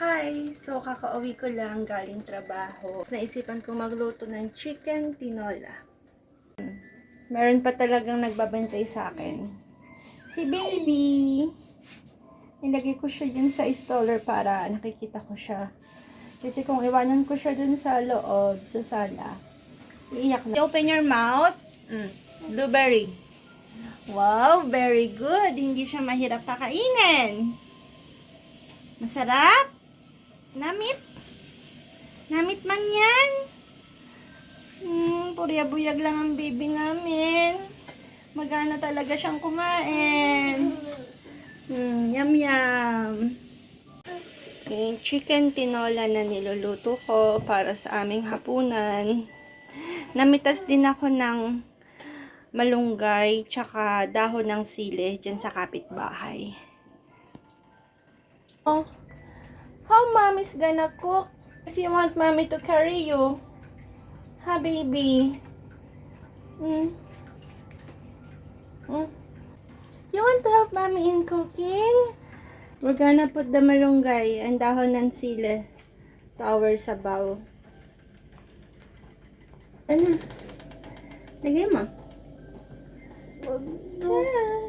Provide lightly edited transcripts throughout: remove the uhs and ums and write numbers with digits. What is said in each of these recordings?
Hi! So, kakauwi ko lang galing trabaho. Naisipan kong magluto ng chicken tinola. Meron pa talagang nagbabantay sa akin. Si baby! Nilagay ko siya dyan sa installer para nakikita ko siya. Kasi kung iwanan ko siya dun sa loob, sa sala, iiyak na. Open your mouth. Blueberry. Wow, very good. Hindi siya mahirap kakainin. Masarap? Namit? Namit man yan? Purya-buyag lang ang baby namin. Magana talaga siyang kumain. Yum yum. Okay, chicken tinola na niluluto ko para sa aming hapunan. Namitas din ako ng malunggay tsaka dahon ng sili dyan sa kapitbahay. Oh, how mommy's gonna cook if you want mommy to carry you? Ha, baby? You want to help mommy in cooking? We're gonna put the malunggay and dahon ng sili to our sabaw. Ano? Lagay mo.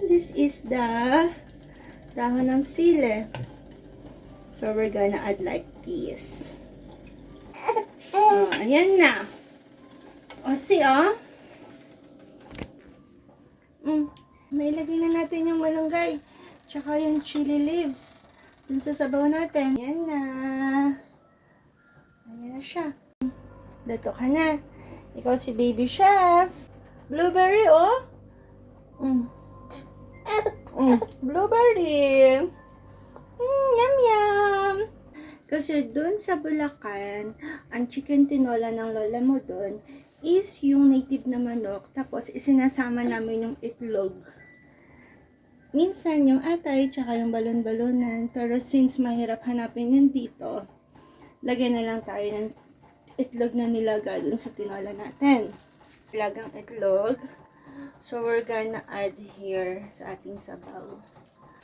This is the dahon ng sili. So, we're gonna add like this. Oh, ayan na. O, see, oh. May lagay na natin yung malunggay. Tsaka yung chili leaves. Dun sa sabaw natin. Ayan na. Ayan na siya. Dato ka na. Ikaw si baby chef. Blueberry, oh. Blueberry. Yum yum. Kasi dun sa Bulacan, ang chicken tinola ng lola mo dun is yung native na manok. Tapos isinasama namin yung itlog. Minsan yung atay tsaka yung balon-balonan. Pero since mahirap hanapin yun dito, lagyan na lang tayo ng itlog na nilaga dun sa tinola natin. Lagang itlog. So we're gonna add here sa ating sabaw.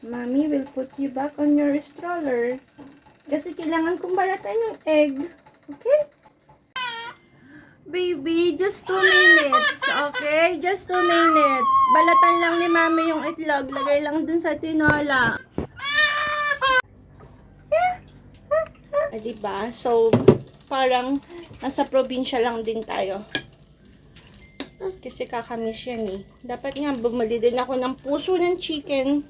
Mommy will put you back on your stroller. Kasi kailangan kong balatan yung egg. Okay? Baby, just 2 minutes. Okay? Just 2 minutes. Balatan lang ni Mami yung itlog. Lagay lang dun sa tinola. Diba? So, parang nasa probinsya lang din tayo. Kasi kakamiss yan eh. Dapat nga bumali din ako ng puso ng chicken.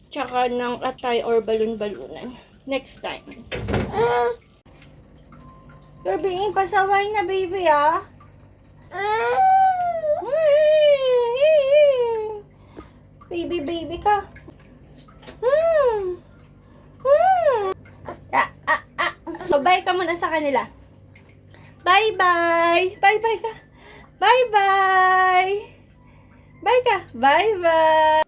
Tsaka ng atay or balon-balunan. Next time. You're being pasaway na, baby, ah. Baby ka. Bye ka muna sa kanila. Bye-bye. Bye-bye ka. Bye-bye. Bye ka. Bye-bye.